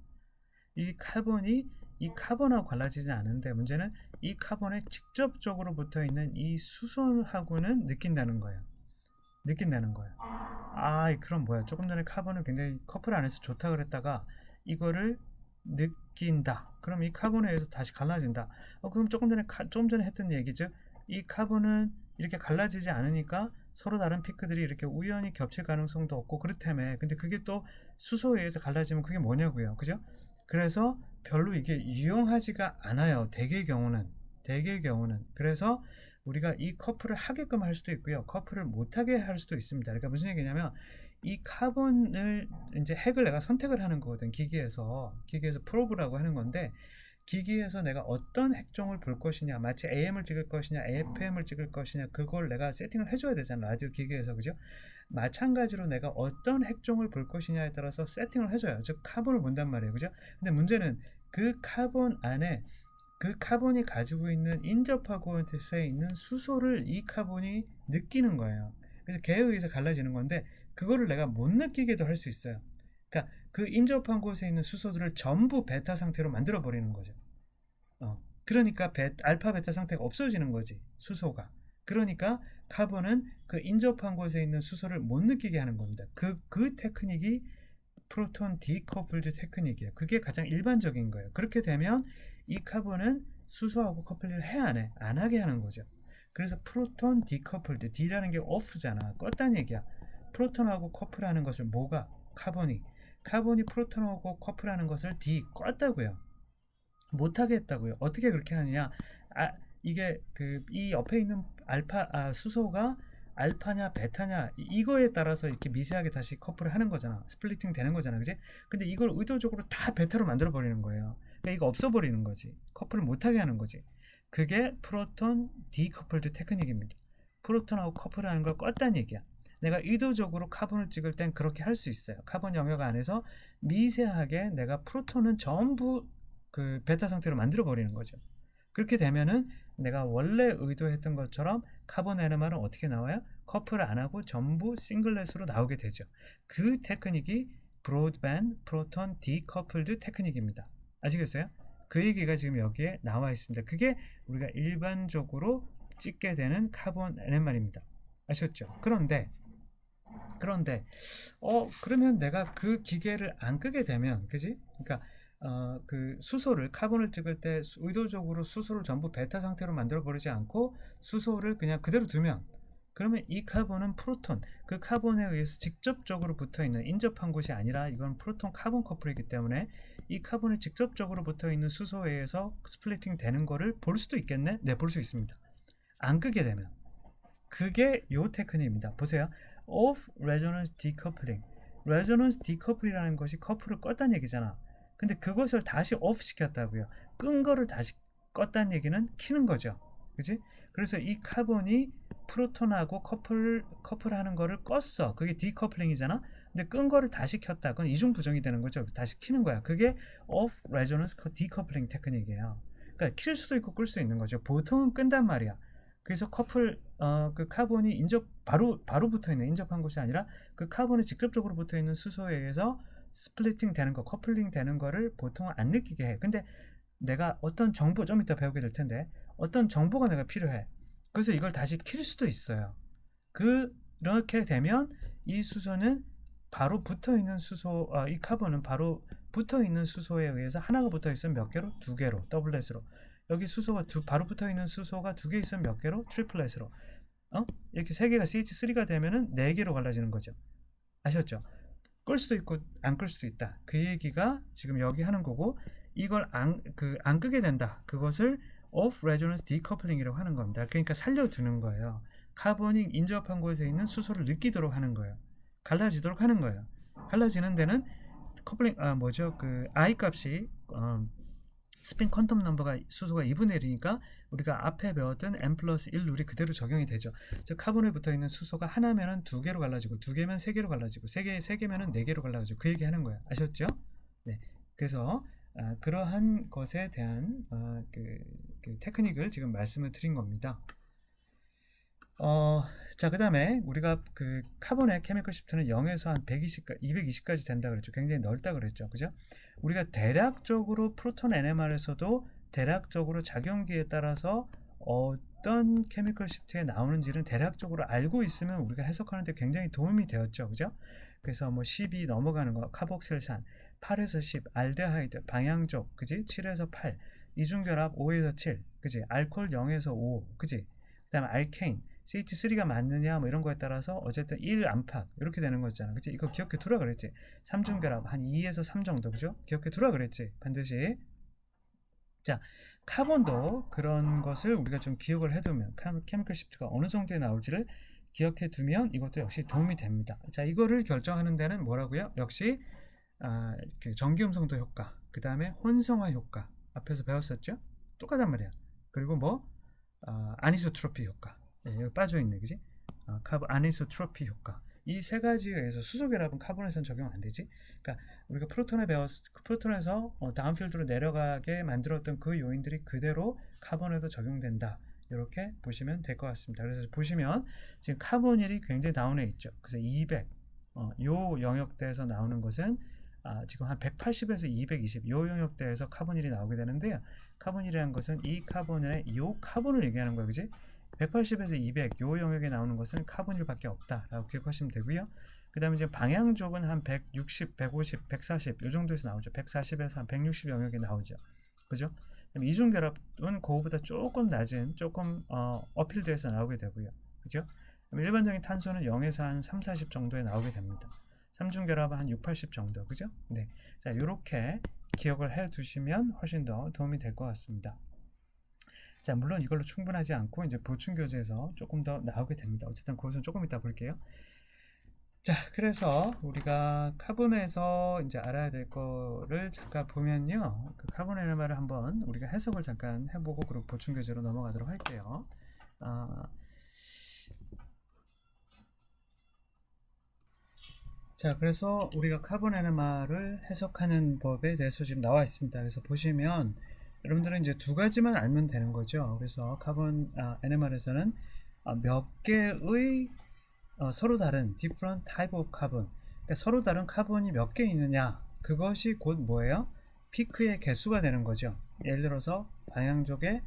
이 카본이 이 카본하고 갈라지지 않은데, 문제는 이 카본에 직접적으로 붙어 있는 이 수소하고는 느낀다는 거예요. 느낀다는 거예요. 그럼 뭐야? 조금 전에 카본은 굉장히 커플 안에서 좋다 그랬다가 이거를 느낀다. 그럼 이 카본에 의해서 다시 갈라진다. 그럼 조금 전에 했던 얘기죠. 이 카본은 이렇게 갈라지지 않으니까 서로 다른 피크들이 이렇게 우연히 겹칠 가능성도 없고 그렇다며. 근데 그게 또 수소에 의해서 갈라지면 그게 뭐냐고요. 그죠? 그래서 별로 이게 유용하지가 않아요. 대개의 경우는. 그래서 우리가 이 커플을 하게끔 할 수도 있고요. 커플을 못하게 할 수도 있습니다. 그러니까 무슨 얘기냐면 이 카본을 이제 핵을 내가 선택을 하는 거거든. 기기에서 프로브라고 하는 건데, 기기에서 내가 어떤 핵종을 볼 것이냐, 마치 AM을 찍을 것이냐 AFM을 찍을 것이냐, 그걸 내가 세팅을 해줘야 되잖아, 라디오 기기에서. 그죠? 마찬가지로 내가 어떤 핵종을 볼 것이냐에 따라서 세팅을 해줘요. 즉 카본을 본단 말이에요. 그죠? 근데 문제는 그 카본 안에 그 카본이 가지고 있는 인접하고 에 있는 수소를 이 카본이 느끼는 거예요. 그래서 걔에 의해서 갈라지는 건데, 그거를 내가 못 느끼게도 할 수 있어요. 그러니까 그 인접한 곳에 있는 수소들을 전부 베타 상태로 만들어 버리는 거죠. 그러니까 알파 베타 상태가 없어지는 거지, 수소가. 그러니까 카본은 그 인접한 곳에 있는 수소를 못 느끼게 하는 겁니다. 그 테크닉이 프로톤 디커플드 테크닉이에요. 그게 가장 일반적인 거예요. 그렇게 되면 이 카본은 수소하고 커플링을 해 안 해? 안 하게 하는 거죠. 그래서 프로톤 디커플드, D라는 게 off잖아, 껐다는 얘기야. 프로톤하고 커플하는 것을 카본이 프로톤하고 커플하는 것을 D 껐다고요. 못하게 했다고요. 어떻게 그렇게 하느냐? 이게 이 옆에 있는 수소가 알파냐 베타냐 이거에 따라서 이렇게 미세하게 다시 커플을 하는 거잖아. 스플리팅 되는 거잖아, 그지? 근데 이걸 의도적으로 다 베타로 만들어 버리는 거예요. 그러니까 이거 없어 버리는 거지. 커플을 못하게 하는 거지. 그게 프로톤 디커플드 테크닉입니다. 프로톤하고 커플하는 걸 껐다는 얘기야. 내가 의도적으로 카본을 찍을 땐 그렇게 할 수 있어요. 카본 영역 안에서 미세하게 내가 프로톤은 전부 그 베타 상태로 만들어 버리는 거죠. 그렇게 되면은 내가 원래 의도했던 것처럼 카본 NMR은 어떻게 나와요? 커플을 안 하고 전부 싱글렛으로 나오게 되죠. 그 테크닉이 브로드밴드 프로톤 디커플드 테크닉입니다. 아시겠어요? 그 얘기가 지금 여기에 나와 있습니다. 그게 우리가 일반적으로 찍게 되는 카본 NMR입니다. 아셨죠? 그런데 그러면 내가 그 기계를 안 끄게 되면, 그지? 그러니까 그 수소를 카본을 찍을 때 의도적으로 수소를 전부 베타 상태로 만들어 버리지 않고 수소를 그냥 그대로 두면, 그러면 이 카본은 프로톤, 그 카본에 의해서 직접적으로 붙어 있는 인접한 곳이 아니라 이건 프로톤 카본 커플이기 때문에 이 카본에 직접적으로 붙어 있는 수소에 의해서 스플리팅 되는 거를 볼 수도 있겠네? 네, 볼 수 있습니다. 안 끄게 되면. 그게 요 테크닉입니다. 보세요. Off Resonance Decoupling. Resonance Decoupling 것이 커플을 껐다는 얘기잖아. 근데 그것을 다시 off 시켰다고요. 끈 거를 다시 껐다는 얘기는 키는 거죠. 그치? 그래서 이 카본이 프로톤하고 커플하는 거를 껐어. 그게 디커플링이잖아. 근데 끈 거를 다시 켰다. 그건 이중 부정이 되는 거죠. 다시 키는 거야. 그게 off resonance decoupling 테크닉이에요. 그러니까 킬 수도 있고 끌 수 있는 거죠. 보통은 끈단 말이야. 그래서 그 카본이 바로 붙어 있는 인접한 곳이 아니라 그 카본이 직접적으로 붙어 있는 수소에 의해서 스플리팅 되는 거, 커플링 되는 거를 보통 안 느끼게 해. 근데 내가 어떤 정보 좀 이따 배우게 될 텐데 어떤 정보가 내가 필요해. 그래서 이걸 다시 킬 수도 있어요. 그렇게 되면 이 수소는 바로 붙어 있는 이 카본은 바로 붙어 있는 수소에 의해서 하나가 붙어 있으면 몇 개로? 두 개로, 더블렛으로. 여기 수소가 바로 붙어 있는 수소가 두 개 있으면 몇 개로? 트리플렛으로. 이렇게 세 개가 CH3가 되면은 네 개로 갈라지는 거죠. 아셨죠? 끌 수도 있고 안 끌 수도 있다. 그 얘기가 지금 여기 하는 거고, 이걸 안 끄게 된다. 그것을 off resonance decoupling 이라고 하는 겁니다. 그러니까 살려두는 거예요. 카본이 인접한 곳에 있는 수소를 느끼도록 하는 거예요. 갈라지도록 하는 거예요. 갈라지는 데는 커플링 I 값이 스핀 퀀텀 넘버가 수소가 2분의 1이니까 우리가 앞에 배웠던 n 플러스 1 룰이 그대로 적용이 되죠. 즉 카본에 붙어 있는 수소가 하나면은 두 개로 갈라지고 두 개면 세 개로 갈라지고 세 개면은 네 개로 갈라지고 그 얘기 하는 거예요. 아셨죠? 네. 그래서 그러한 것에 대한 그 테크닉을 지금 말씀을 드린 겁니다. 자, 그 다음에 우리가 그 카본의 케미컬 시프트는 0에서 한 220까지 된다 그랬죠. 굉장히 넓다 그랬죠. 그죠? 우리가 대략적으로 프로톤 NMR에서도 대략적으로 작용기에 따라서 어떤 케미컬 시프트에 나오는지는 대략적으로 알고 있으면 우리가 해석하는데 굉장히 도움이 되었죠. 그죠? 그래서 뭐 10이 넘어가는 거, 카복실산, 8에서 10, 알데하이드, 방향족, 그지? 7에서 8, 이중결합 5에서 7, 그지? 알코올 0에서 5, 그지? 그 다음에 알케인, CH3가 맞느냐 뭐 이런 거에 따라서 어쨌든 1 안팎 이렇게 되는 거잖아. 그치? 이거 기억해 두라 그랬지. 3중결합 한 2에서 3 정도. 그죠? 기억해 두라 그랬지. 반드시. 자, 카본도 그런 것을 우리가 좀 기억을 해두면 케미컬 시프트가 어느 정도에 나올지를 기억해 두면 이것도 역시 도움이 됩니다. 자, 이거를 결정하는 데는 뭐라고요? 역시 그 전기음성도 효과, 그 다음에 혼성화 효과 앞에서 배웠었죠? 똑같단 말이야. 그리고 뭐 아니소트로피 효과, 여기 빠져있네, 그지? 아니소트로피 효과. 이 세 가지에 의해서 수소결합은 카본에서는 적용 안 되지. 그러니까 우리가 프로톤에서 다운필드로 내려가게 만들었던 그 요인들이 그대로 카본에도 적용된다. 이렇게 보시면 될 것 같습니다. 그래서 보시면 지금 카본일이 굉장히 다운해 있죠. 그래서 200, 요 영역대에서 나오는 것은 지금 한 180에서 220 요 영역대에서 카본일이 나오게 되는데요. 카본일이라는 것은 이 카본의 요 카본을 얘기하는 거예요. 그지? 180에서 200 요 영역에 나오는 것은 카본일밖에 없다라고 기억하시면 되고요. 그 다음에 지금 방향족은 한 160, 150, 140 요 정도에서 나오죠. 140에서 한 160 영역에 나오죠. 그죠? 이중결합은 그거보다 조금 낮은, 조금 어필드에서 나오게 되고요. 그죠? 일반적인 탄소는 0에서 한 3, 40 정도에 나오게 됩니다. 삼중결합은 한 6, 80 정도. 그죠? 네. 자, 요렇게 기억을 해 두시면 훨씬 더 도움이 될 것 같습니다. 자, 물론 이걸로 충분하지 않고 이제 보충 교재에서 조금 더 나오게 됩니다. 어쨌든 그것은 조금 이따 볼게요. 자, 그래서 우리가 카본에서 이제 알아야 될 거를 잠깐 보면요. 그 카본 NMR을 한번 우리가 해석을 잠깐 해보고 그리고 보충 교재로 넘어가도록 할게요. 자, 그래서 우리가 카본 NMR을 해석하는 법에 대해서 지금 나와 있습니다. 그래서 보시면 여러분들은 이제 두 가지만 알면 되는 거죠. 그래서 카본 NMR에서는 몇 개의 서로 다른 different type of carbon, 그러니까 서로 다른 카본이 몇 개 있느냐, 그것이 곧 뭐예요? 피크의 개수가 되는 거죠. 예를 들어서 방향족의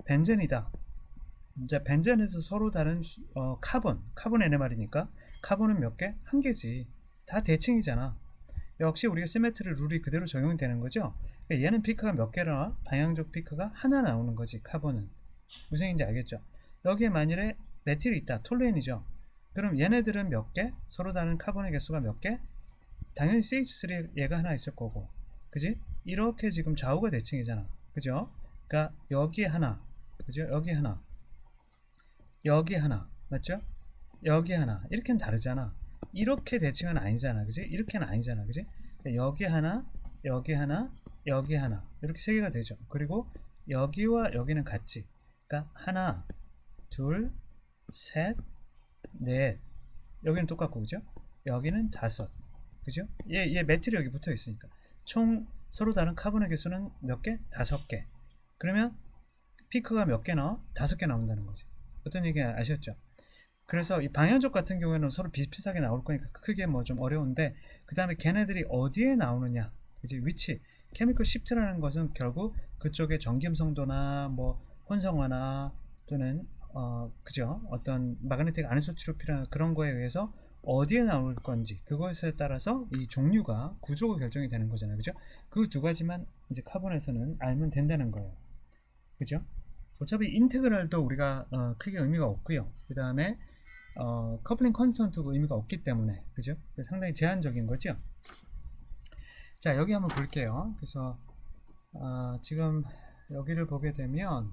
벤젠이다. 이제 벤젠에서 서로 다른 카본 NMR이니까 카본은 몇 개? 한 개지. 다 대칭이잖아. 역시 우리가 시메트리 룰이 그대로 적용이 되는 거죠. 그러니까 얘는 피크가 몇 개나 방향족 피크가 하나 나오는 거지. 카본은 무슨 얘기인지 알겠죠? 여기에 만일에 메틸이 있다. 톨루엔이죠. 그럼 얘네들은 몇 개? 서로 다른 카본의 개수가 몇 개? 당연히 CH3 얘가 하나 있을 거고, 그지? 이렇게 지금 좌우가 대칭이잖아. 그죠? 그러니까 여기 하나, 그죠? 여기 하나, 여기 하나, 맞죠? 여기 하나, 이렇게는 다르잖아. 이렇게 대칭은 아니잖아, 그지? 이렇게는 아니잖아, 그지? 여기 하나, 여기 하나, 여기 하나, 이렇게 세 개가 되죠. 그리고 여기와 여기는 같지. 그러니까 하나, 둘, 셋, 넷. 여기는 똑같고, 그죠? 여기는 다섯, 그죠? 얘 메틸이 여기 붙어 있으니까 총 서로 다른 카본의 개수는 몇 개? 5개. 그러면 피크가 몇 개 나와? 5개 나온다는 거지. 어떤 얘기 아셨죠? 그래서 이 방향적 같은 경우에는 서로 비슷비슷하게 나올 거니까 크게 뭐 좀 어려운데, 그 다음에 걔네들이 어디에 나오느냐, 이제 위치. 케미컬 시프트라는 것은 결국 그쪽의 전기음성도나 뭐 혼성화나 또는 그죠, 어떤 마그네틱 아니소트로피나 그런 거에 의해서 어디에 나올 건지, 그것에 따라서 이 종류가, 구조가 결정이 되는 거잖아요, 그죠? 그 두 가지만 이제 카본에서는 알면 된다는 거예요, 그죠? 어차피 인테그랄도 우리가 크게 의미가 없고요. 그 다음에 커플링 컨스턴트가 의미가 없기 때문에, 그죠? 상당히 제한적인 거죠. 자, 여기 한번 볼게요. 그래서 지금 여기를 보게 되면,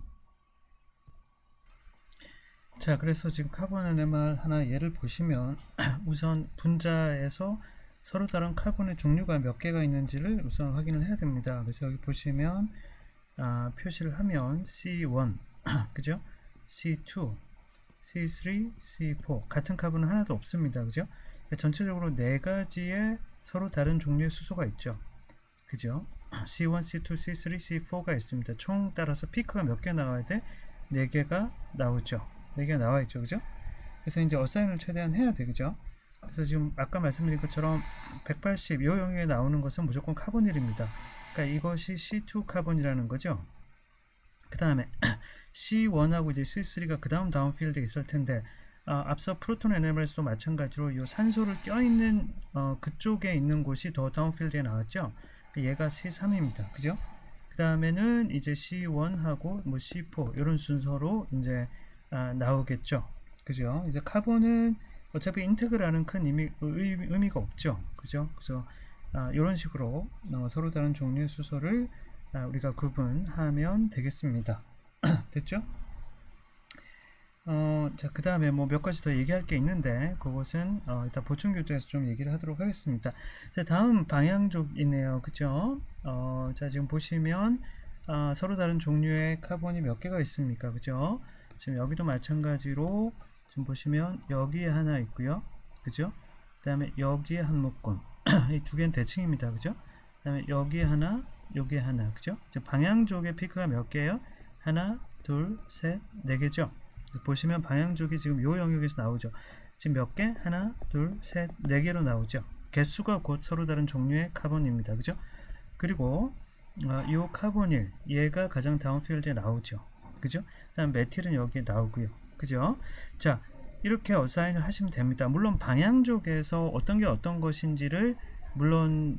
자, 그래서 지금 카본 NMR 하나 예를 보시면 우선 분자에서 서로 다른 카본의 종류가 몇 개가 있는지를 우선 확인을 해야 됩니다. 그래서 여기 보시면 표시를 하면 C1 그죠? C2, C3, C4 같은 카본은 하나도 없습니다. 그죠? 전체적으로 네 가지의 서로 다른 종류의 수소가 있죠. 그죠? C1, C2, C3, C4가 있습니다. 총 따라서 피크가 몇 개 나와야 돼? 4개가 나오죠. 4개가 나와 있죠. 그죠? 그래서 이제 어사인을 최대한 해야 돼. 그죠? 그래서 지금 아까 말씀드린 것처럼 180, 이 영역에 나오는 것은 무조건 카본일입니다. 그러니까 이것이 C2 카본이라는 거죠. 그 다음에 C1하고 이제 C3가 그 다음 다운필드에 있을 텐데, 앞서 프로톤 NMR에서도 마찬가지로 이 산소를 껴있는 그쪽에 있는 곳이 더 다운필드에 나왔죠. 얘가 C3입니다. 그죠? 그 다음에는 이제 C1하고 뭐 C4 이런 순서로 이제 나오겠죠. 그죠? 이제 카본은 어차피 인테그라는 큰 의미가 없죠. 그죠? 그래서 이런 식으로 서로 다른 종류의 수소를 우리가 구분하면 되겠습니다. 됐죠? 자, 그 다음에 뭐 몇 가지 더 얘기할 게 있는데, 그것은 일단 보충 교재에서 좀 얘기를 하도록 하겠습니다. 자, 다음 방향족이네요. 그죠? 자, 지금 보시면 서로 다른 종류의 카본이 몇 개가 있습니까? 그죠? 지금 여기도 마찬가지로 지금 보시면 여기에 하나 있고요. 그죠? 그 다음에 여기에 한 묶음. 이 두 개는 대칭입니다. 그죠? 그 다음에 여기에 하나, 여기에 하나. 그죠? 방향족의 피크가 몇 개예요? 하나, 둘, 셋, 네 개죠? 보시면 방향족이 지금 요 영역에서 나오죠. 지금 몇 개? 하나, 둘, 셋, 네 개로 나오죠. 개수가 곧 서로 다른 종류의 카본입니다. 그죠? 그리고 요 카본일, 얘가 가장 다운필드에 나오죠. 그죠? 그 다음 메틸은 여기에 나오고요. 그죠? 자, 이렇게 어사인을 하시면 됩니다. 물론 방향족에서 어떤 게 어떤 것인지를, 물론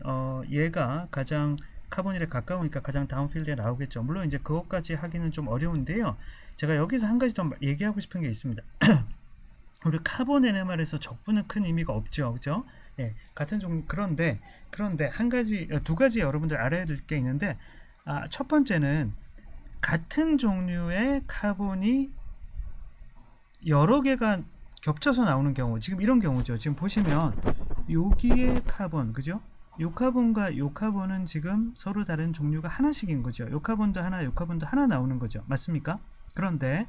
얘가 가장 카본일에 가까우니까 가장 다운필드에 나오겠죠. 물론 이제 그것까지 하기는 좀 어려운데요. 제가 여기서 한 가지 더 얘기하고 싶은 게 있습니다. 우리 카본 NMR에서 적분은 큰 의미가 없죠. 그죠? 예, 같은 종류. 그런데 한 가지, 두 가지 여러분들 알아야 될 게 있는데, 첫 번째는 같은 종류의 카본이 여러 개가 겹쳐서 나오는 경우, 지금 이런 경우죠. 지금 보시면 여기에 카본, 그죠? 요 카본과 요 카본은 지금 서로 다른 종류가 하나씩인 거죠. 요 카본도 하나, 요 카본도 하나 나오는 거죠. 맞습니까? 그런데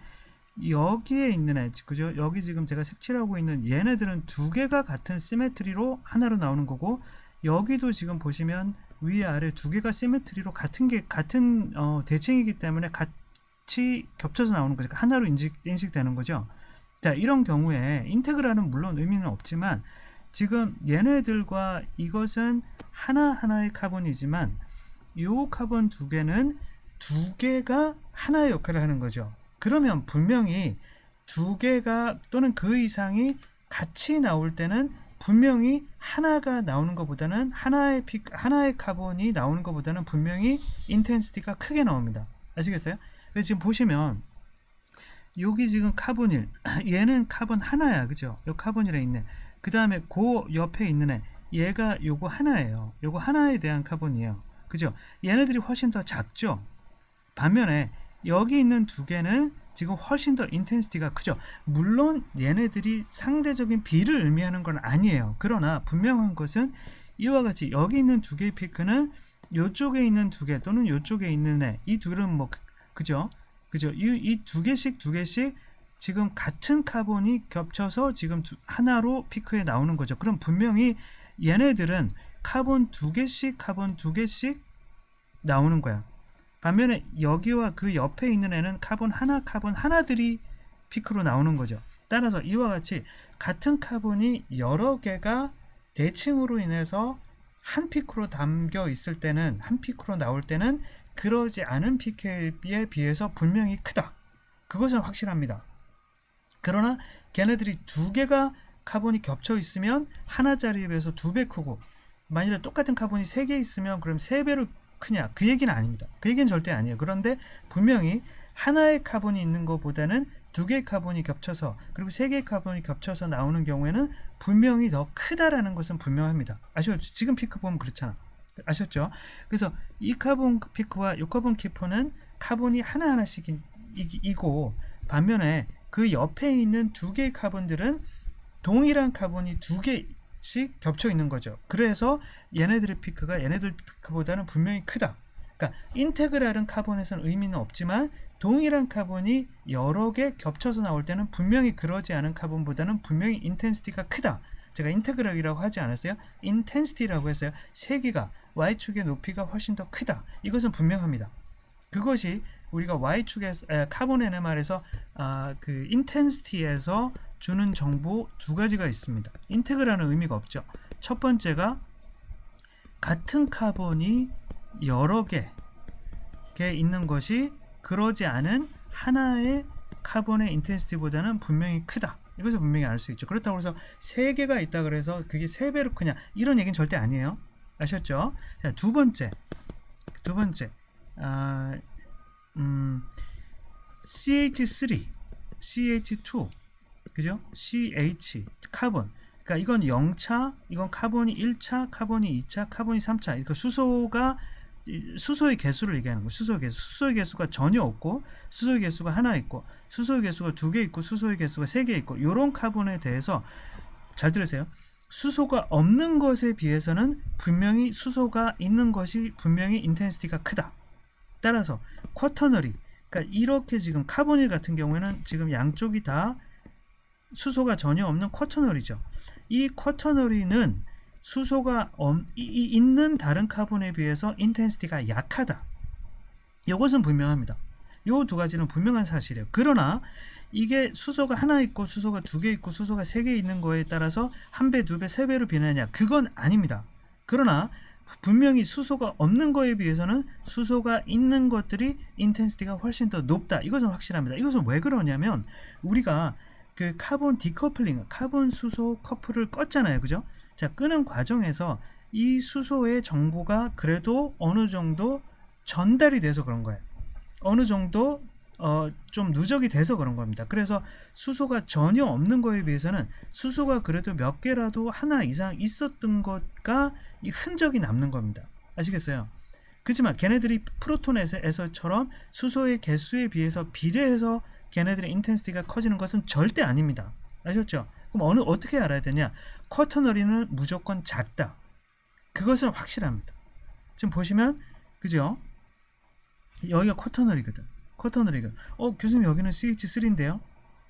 여기에 있는 애, 그죠? 여기 지금 제가 색칠하고 있는 얘네들은 두 개가 같은 시메트리로 하나로 나오는 거고, 여기도 지금 보시면 위 아래 두 개가 시메트리로 같은 대칭이기 때문에 같이 겹쳐서 나오는 거죠. 하나로 인식되는 거죠. 자, 이런 경우에 인테그랄은 물론 의미는 없지만, 지금 얘네들과 이것은 하나하나의 카본이지만, 이 카본 두 개는 두 개가 하나의 역할을 하는 거죠. 그러면 분명히 두 개가 또는 그 이상이 같이 나올 때는 분명히 하나가 나오는 것보다는 하나의 카본이 나오는 것보다는 분명히 인텐시티가 크게 나옵니다. 아시겠어요? 그래서 지금 보시면 여기 지금 카본일, 얘는 카본 하나야. 그죠? 요 카본일에 있네. 그 다음에 그 옆에 있는 애, 얘가 요거 하나예요. 요거 하나에 대한 카본이에요. 그죠? 얘네들이 훨씬 더 작죠? 반면에 여기 있는 두 개는 지금 훨씬 더 인텐시티가 크죠. 물론 얘네들이 상대적인 비를 의미하는 건 아니에요. 그러나 분명한 것은 이와 같이 여기 있는 두 개의 피크는 요쪽에 있는 두 개 또는 요쪽에 있는 애, 이 둘은 뭐 그죠? 이 두 개씩 지금 같은 카본이 겹쳐서 지금 하나로 피크에 나오는 거죠. 그럼 분명히 얘네들은 카본 두 개씩 나오는 거야. 반면에 여기와 그 옆에 있는 애는 카본 하나들이 피크로 나오는 거죠. 따라서 이와 같이 같은 카본이 여러 개가 대칭으로 인해서 한 피크로 담겨 있을 때는, 한 피크로 나올 때는 그러지 않은 피크에 비해서 분명히 크다. 그것은 확실합니다. 그러나 걔네들이 두 개가 카본이 겹쳐 있으면 하나짜리에 비해서 2배 크고, 만일에 똑같은 카본이 3개 있으면 그럼 3배로 크냐? 그 얘기는 아닙니다. 그 얘기는 절대 아니에요. 그런데 분명히 하나의 카본이 있는 것보다는 2개의 카본이 겹쳐서, 그리고 3개의 카본이 겹쳐서 나오는 경우에는 분명히 더 크다라는 것은 분명합니다. 아시죠? 지금 피크 보면 그렇잖아. 아셨죠? 그래서 이 카본 피크와 이 카본 키퍼는 카본이 하나하나씩이고, 반면에 그 옆에 있는 2개의 카본들은 동일한 카본이 2개씩 겹쳐 있는 거죠. 그래서 얘네들의 피크가 얘네들 피크보다는 분명히 크다. 그러니까 인테그랄은 카본에서는 의미는 없지만 동일한 카본이 여러 개 겹쳐서 나올 때는 분명히 그러지 않은 카본보다는 분명히 인텐시티가 크다. 제가 인테그랄이라고 하지 않았어요? 인텐시티라고 했어요. 세기가 y축의 높이가 훨씬 더 크다. 이것은 분명합니다. 그것이 우리가 y축에서 카본 NMR에서 그 인텐시티에서 주는 정보 2가지가 있습니다. 인테그랄은 의미가 없죠. 첫 번째가 같은 카본이 여러 개 있는 것이 그러지 않은 하나의 카본의 인텐시티보다는 분명히 크다. 이것을 분명히 알 수 있죠. 그렇다고 해서 3개가 있다 그래서 그게 3배로 크냐, 이런 얘기는 절대 아니에요. 아셨죠? 자, 두 번째 CH3, CH2, 그죠? CH, 카본. 그러니까 이건 0차, 이건 카본이 1차, 카본이 2차, 카본이 3차. 그러니까 수소의 개수를 얘기하는 거예요. 수소의 개수가 전혀 없고, 수소의 개수가 하나 있고, 수소의 개수가 2개 있고, 수소의 개수가 3개 있고, 이런 카본에 대해서 잘 들으세요. 수소가 없는 것에 비해서는 분명히 수소가 있는 것이 분명히 인텐시티가 크다. 따라서 쿼터너리, 그러니까 이렇게 지금 카본일 같은 경우에는 지금 양쪽이 다 수소가 전혀 없는 쿼터너리죠. 이 쿼터너리는 수소가 있는 다른 카본에 비해서 인텐시티가 약하다. 이것은 분명합니다. 이 2가지는 분명한 사실이에요. 그러나 이게 수소가 하나 있고 수소가 2개 있고 수소가 3개 있는 거에 따라서 1배, 2배, 3배로 변하냐? 그건 아닙니다. 그러나 분명히 수소가 없는 거에 비해서는 수소가 있는 것들이 인텐시티가 훨씬 더 높다. 이것은 확실합니다. 이것은 왜 그러냐면 우리가 그 카본 디커플링, 카본 수소 커플을 껐잖아요. 그죠? 자, 끄는 과정에서 이 수소의 정보가 그래도 어느 정도 전달이 돼서 그런 거예요. 어느 정도 좀 누적이 돼서 그런 겁니다. 그래서 수소가 전혀 없는 거에 비해서는 수소가 그래도 몇 개라도 하나 이상 있었던 것과 이 흔적이 남는 겁니다. 아시겠어요? 그렇지만 걔네들이 프로톤에서처럼 수소의 개수에 비해서 비례해서 걔네들의 인텐시티가 커지는 것은 절대 아닙니다. 아셨죠? 그럼 어떻게 알아야 되냐? 쿼터너리는 무조건 작다. 그것은 확실합니다. 지금 보시면, 그죠? 여기가 쿼터너리거든. 쿼터너리가. 교수님 여기는 CH3인데요?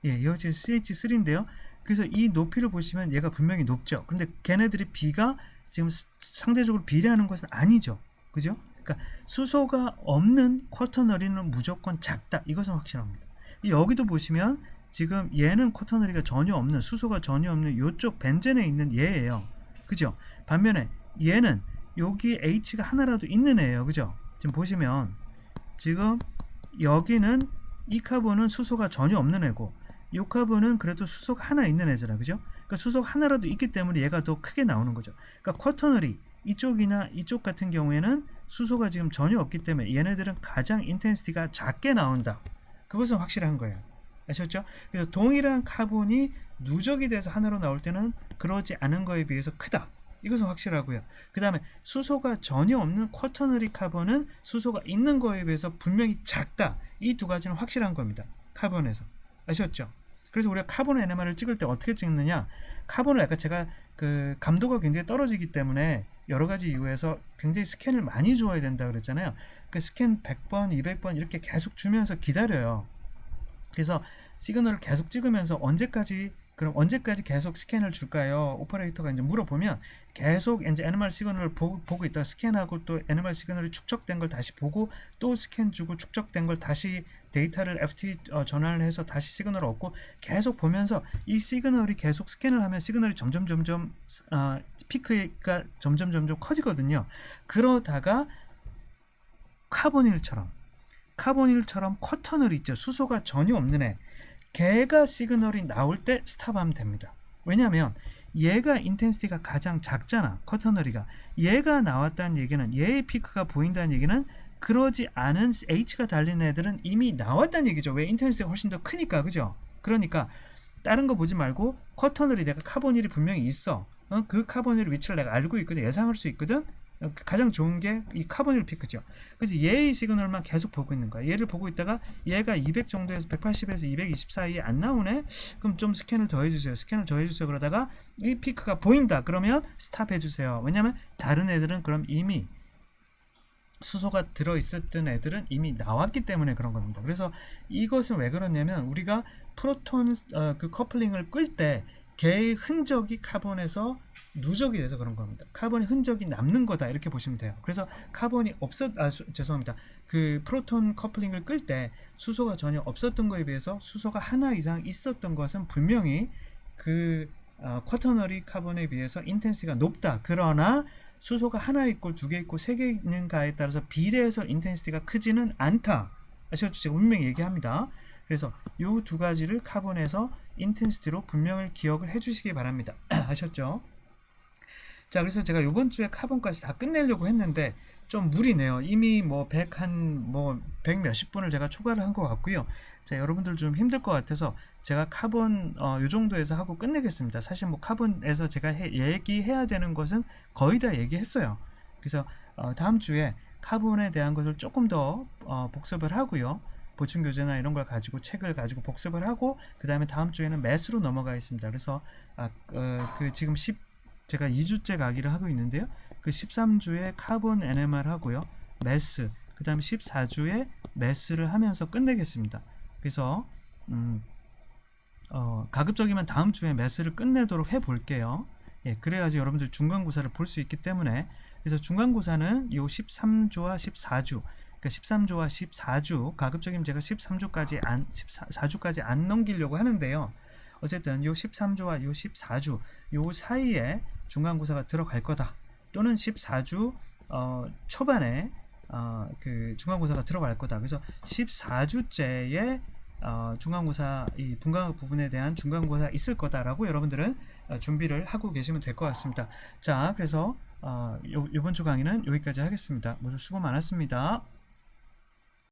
예, 여기 CH3인데요? 그래서 이 높이를 보시면 얘가 분명히 높죠. 근데 걔네들이 비가 지금 상대적으로 비례하는 것은 아니죠. 그죠? 그러니까 수소가 없는 쿼터너리는 무조건 작다. 이것은 확실합니다. 여기도 보시면 지금 얘는 쿼터너리가 전혀 없는, 수소가 전혀 없는 이쪽 벤젠에 있는 얘예요. 그죠? 반면에 얘는 여기 H가 하나라도 있는 애예요. 그죠? 지금 보시면 지금 여기는 이 카본은 수소가 전혀 없는 애고 이 카본은 그래도 수소가 하나 있는 애잖아. 그죠? 그러니까 수소가 하나라도 있기 때문에 얘가 더 크게 나오는 거죠. 그러니까 쿼터너리 이쪽이나 이쪽 같은 경우에는 수소가 지금 전혀 없기 때문에 얘네들은 가장 인텐시티가 작게 나온다. 그것은 확실한 거예요. 아셨죠? 그래서 동일한 카본이 누적이 돼서 하나로 나올 때는 그러지 않은 거에 비해서 크다. 이것은 확실하고요. 그 다음에 수소가 전혀 없는 쿼터너리 카본은 수소가 있는 거에 비해서 분명히 작다. 이 2가지는 확실한 겁니다. 카본에서. 아셨죠? 그래서 우리가 카본 NMR을 찍을 때 어떻게 찍느냐? 카본을 아까 제가 그 감도가 굉장히 떨어지기 때문에 여러 가지 이유에서 굉장히 스캔을 많이 줘야 된다 그랬잖아요. 그 스캔 100번, 200번 이렇게 계속 주면서 기다려요. 그래서 시그널을 계속 찍으면서 언제까지 계속 스캔을 줄까요? 오퍼레이터가 이제 물어보면 계속 이제 NMR 시그널을 보고 있다가 스캔하고 또 NMR 시그널이 축적된 걸 다시 보고 또 스캔 주고 축적된 걸 다시 데이터를 FT 전환을 해서 다시 시그널을 얻고 계속 보면서 이 시그널이 계속 스캔을 하면 시그널이 점점 피크가 점점 커지거든요. 그러다가 카본힐처럼 쿼터널이 있죠. 수소가 전혀 없는 애. 걔가 시그널이 나올 때 스탑하면 됩니다. 왜냐하면 얘가 인텐시티가 가장 작잖아. 쿼터널이가. 얘가 나왔다는 얘기는, 얘의 피크가 보인다는 얘기는, 그러지 않은 H가 달린 애들은 이미 나왔다는 얘기죠. 왜? 인텐시티가 훨씬 더 크니까. 그죠? 그러니까 다른 거 보지 말고 쿼터널이, 내가 카본힐이 분명히 있어. 그 카본힐 위치를 내가 알고 있거든. 예상할 수 있거든. 가장 좋은 게 이 카본힐 피크죠. 그래서 얘의 시그널만 계속 보고 있는 거야. 얘를 보고 있다가 얘가 200 정도에서 180에서 220 사이에 안 나오네? 그럼 좀 스캔을 더 해주세요. 그러다가 이 피크가 보인다. 그러면 스탑 해주세요. 왜냐면 다른 애들은 그럼 이미 수소가 들어있었던 애들은 이미 나왔기 때문에 그런 겁니다. 그래서 이것은 왜 그러냐면 우리가 프로톤 그 커플링을 끌 때 걔의 흔적이 카본에서 누적이 돼서 그런 겁니다. 카본의 흔적이 남는 거다 이렇게 보시면 돼요. 그래서 카본이 죄송합니다. 그 프로톤 커플링을 끌 때 수소가 전혀 없었던 거에 비해서 수소가 하나 이상 있었던 것은 분명히 그 쿼터너리 카본에 비해서 인텐시티가 높다. 그러나 수소가 하나 있고 두 개 있고 세 개 있는가에 따라서 비례해서 인텐시티가 크지는 않다. 아시겠죠? 제가 분명히 얘기합니다. 그래서 이 두 가지를 카본에서 인텐시티로 분명히 기억을 해주시기 바랍니다. 아셨죠? 자, 그래서 제가 이번 주에 카본까지 다 끝내려고 했는데 좀 무리네요. 이미 뭐 100 몇십 분을 제가 초과를 한 것 같고요. 자, 여러분들 좀 힘들 것 같아서 제가 카본 요 정도에서 하고 끝내겠습니다. 사실 뭐 카본에서 제가 얘기해야 되는 것은 거의 다 얘기했어요. 그래서 다음 주에 카본에 대한 것을 조금 더 복습을 하고요. 보충 교재나 이런 걸 가지고 책을 가지고 복습을 하고 그 다음에 다음 주에는 매스로 넘어가겠습니다. 그래서 지금 제가 2주째 강의를 하고 있는데요. 그 13주에 카본 NMR 하고요. 매스, 그 다음에 14주에 매스를 하면서 끝내겠습니다. 그래서 가급적이면 다음 주에 매스를 끝내도록 해볼게요. 예, 그래야지 여러분들 중간고사를 볼 수 있기 때문에. 그래서 중간고사는 요 13주와 14주, 그러니까 13주와 14주, 가급적이면 제가 14주까지 안 넘기려고 하는데요. 어쨌든 요 13주와 요 14주 요 사이에 중간고사가 들어갈 거다. 또는 14주 초반에 그 중간고사가 들어갈 거다. 그래서 14주째에 중간고사 이 분과학 부분에 대한 중간고사 있을 거다라고 여러분들은 준비를 하고 계시면 될 것 같습니다. 자, 그래서 이번 주 강의는 여기까지 하겠습니다. 모두 수고 많았습니다.